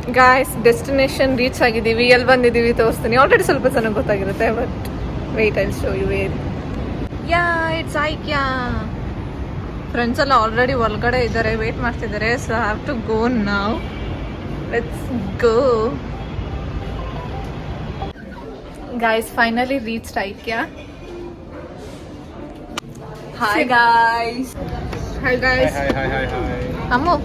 Guys destination reach ಆಗಿದ್ದೀವಿ. ಎಲ್ಲಿ ಬಂದಿದ್ದೀವಿ ತೋರಿಸ್ತೀನಿ. ಆಲ್ರೆಡಿ ಸ್ವಲ್ಪ ಚೆನ್ನಾಗಿ ಗೊತ್ತಾಗಿರುತ್ತೆ, but wait I show you where. Yeah it's IKEA. Friends ಎಲ್ಲ ಆಲ್ರೆಡಿ ಒಳಗಡೆ ಇದ್ದಾರೆ, ವೇಟ್ ಮಾಡ್ತಿದ್ದಾರೆ. ಸೊ ಹ್ಯಾವ್ ಟು ಗೋ ನಾವ್. Let's go. Guys finally reached IKEA. Hi guys. Hi guys. Ammu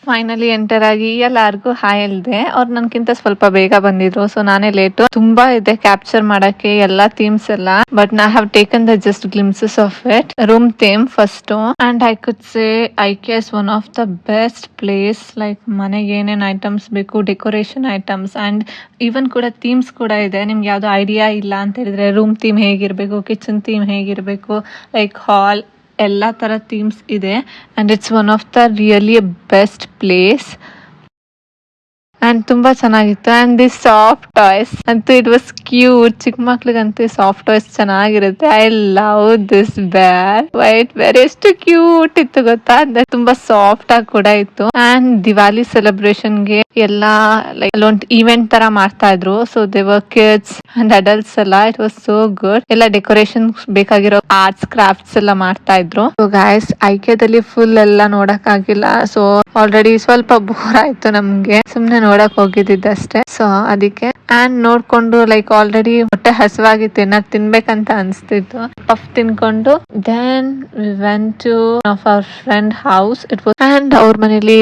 finally enter ಆಗಿ ಎಲ್ಲಾರ್ಗು ಹಾಯ್ ಹೇಳ್ದೆ. ಅವ್ರು ನನ್ಕಿಂತ ಸ್ವಲ್ಪ ಬೇಗ ಬಂದಿದ್ರು, ಸೊ ನಾನೇ ಲೇಟು. ತುಂಬಾ ಇದೆ ಕ್ಯಾಪ್ಚರ್ ಮಾಡಕ್ಕೆ ಎಲ್ಲಾ ಥೀಮ್ಸ್ ಎಲ್ಲ, ಬಟ್ ನಾ have taken the just glimpses of it. Room theme first, and I could say ಐಕ್ಯಾ is one of the best place. Like ಮನೆಗೆ ಏನೇನ್ ಐಟಮ್ಸ್ ಬೇಕು, ಡೆಕೋರೇಷನ್ ಐಟಮ್ಸ್ ಅಂಡ್ ಈವನ್ ಕೂಡ ಥೀಮ್ಸ್ ಕೂಡ ಇದೆ. ನಿಮ್ಗೆ ಯಾವ್ದು ಐಡಿಯಾ ಇಲ್ಲ ಅಂತ ಹೇಳಿದ್ರೆ ರೂಮ್ ಥೀಮ್ ಹೇಗಿರ್ಬೇಕು, ಕಿಚನ್ ಥೀಮ್ ಹೇಗಿರ್ಬೇಕು, ಲೈಕ್ ಹಾಲ್ ಎಲ್ಲ ತರ ಥೀಮ್ಸ್ ಇದೆ. And it's one of the really best place. And ತುಂಬಾ ಚೆನ್ನಾಗಿತ್ತು. ಅಂಡ್ ದಿ ಸಾಫ್ಟ್ ಟಾಯ್ಸ್ ಅಂತೂ ಇಟ್ ವಾಸ್ ಕ್ಯೂಟ್. ಚಿಕ್ಕ ಮಕ್ಳಿಗಂತೂ ಸಾಫ್ಟ್ ಟಾಯ್ಸ್ ಚೆನ್ನಾಗಿರುತ್ತೆ. I love this bag. White ಬೇರೆ ಎಷ್ಟು ಕ್ಯೂಟ್ ಇತ್ತು ಗೊತ್ತಾ. ಅಂದ್ರೆ ತುಂಬಾ ಸಾಫ್ಟ್ ಆಗಿ ಕೂಡ ಇತ್ತು. ಅಂಡ್ ದಿವಾಲಿ ಸೆಲೆಬ್ರೇಷನ್ಗೆ ಎಲ್ಲಾ ಲೈಕ್ ಅಲ್ಲೊಂದು ಈವೆಂಟ್ ತರ ಮಾಡ್ತಾ ಇದ್ರು. So they were kids and adults ಎಲ್ಲ. It was so good. ಎಲ್ಲ ಡೆಕೋರೇಷನ್ ಬೇಕಾಗಿರೋ ಆರ್ಟ್ಸ್ ಕ್ರಾಫ್ಟ್ಸ್ ಎಲ್ಲ ಮಾಡ್ತಾ ಇದ್ರು. ಸೊ ಗಾಯ್ಸ್ ಐಕ್ಯದಲ್ಲಿ ಫುಲ್ ಎಲ್ಲ ನೋಡಕ್ ಆಗಿಲ್ಲ. ಸೊ ಆಲ್ರೆಡಿ ಸ್ವಲ್ಪ ಬೋರ್ ಆಯ್ತು ನಮ್ಗೆ. ಸುಮ್ನೆ ನೋಡಕ್ ಹೋಗಿದ್ದಷ್ಟೇ. ಸೊ ಅದಕ್ಕೆ ಅಂಡ್ ನೋಡ್ಕೊಂಡು ಲೈಕ್ ಆಲ್ರೆಡಿ ಹೊಟ್ಟೆ ಹಸಿವಾಗಿತ್ತು, ಏನಾದ್ರು ತಿನ್ಬೇಕಂತ ಅನ್ಸ್ತಿತ್ತು. ಪಫ್ ತಿನ್ಕೊಂಡು then we went to of our friend house. It was and ಅವ್ರ ಮನೇಲಿ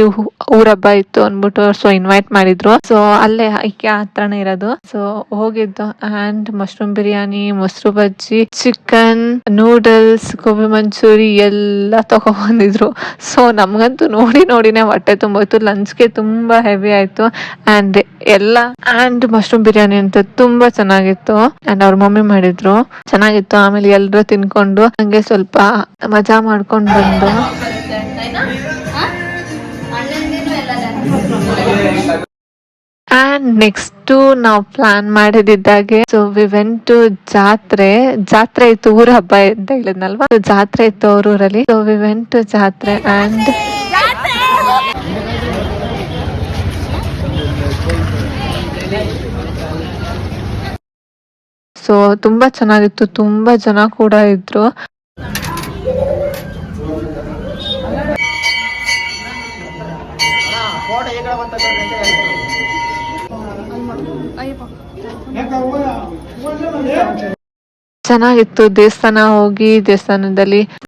ಊರ ಹಬ್ಬ ಇತ್ತು ಅನ್ಬಿಟ್ಟು ಸೊ ಇನ್ವೈಟ್ ಮಾಡಿದ್ರು. ಸೊ ಅಲ್ಲೇ ಐಕ್ಯ ಹತ್ರನೇ ಇರೋದು. ಸೊ ಹೋಗಿದ್ದು ಅಂಡ್ ಮಶ್ರೂಮ್ ಬಿರಿಯಾನಿ, ಮೊಸರು ಬಜ್ಜಿ, ಚಿಕನ್, ನೂಡಲ್ಸ್, ಗೋಬಿ ಮಂಚೂರಿ ಎಲ್ಲ ತಗೊಬಂದಿದ್ರು. ಸೊ ನಮ್ಗಂತೂ ನೋಡಿನೇ ಹೊಟ್ಟೆ ತುಂಬೋಯ್ತು. ಲಂಚ್ಗೆ ತುಂಬಾ ಹೆವಿ ಆಯ್ತು. ಅಂಡ್ ಎಲ್ಲ ಅಂಡ್ ಮಶ್ರೂಮ್ ಬಿರಿಯಾನಿ ಅಂತ ತುಂಬಾ ಚೆನ್ನಾಗಿತ್ತು. ಅಂಡ್ ಅವ್ರ ಮಮ್ಮಿ ಮಾಡಿದ್ರು, ಚೆನ್ನಾಗಿತ್ತು. ಆಮೇಲೆ ಎಲ್ರು ತಿನ್ಕೊಂಡು ಹಂಗೆ ಸ್ವಲ್ಪ ಮಜಾ ಮಾಡ್ಕೊಂಡು ಬಂದು ಅಂಡ್ ನೆಕ್ಸ್ಟ್ ನಾವು ಪ್ಲಾನ್ ಮಾಡಿದ್ದಾಗೆ ಸೊ ವಿ ವೆಂಟ್ ಟು ಜಾತ್ರೆ ಇತ್ತು. ಊರ ಹಬ್ಬ ಅಂತ ಹೇಳಿದ್ನಲ್ವಾ, ಜಾತ್ರೆ ಇತ್ತು ಅವ್ರ ಊರಲ್ಲಿ. ಸೊ ವಿ ವೆಂಟ್ ಟು ಜಾತ್ರೆ ಅಂಡ್ ಸೊ ತುಂಬಾ ಚೆನ್ನಾಗಿತ್ತು. ತುಂಬಾ ಜನ ಕೂಡ ಇದ್ರು. ಚೆನ್ನಾಗಿತ್ತು. ದೇವಸ್ಥಾನ ಹೋಗಿ ದೇವಸ್ಥಾನದಲ್ಲಿ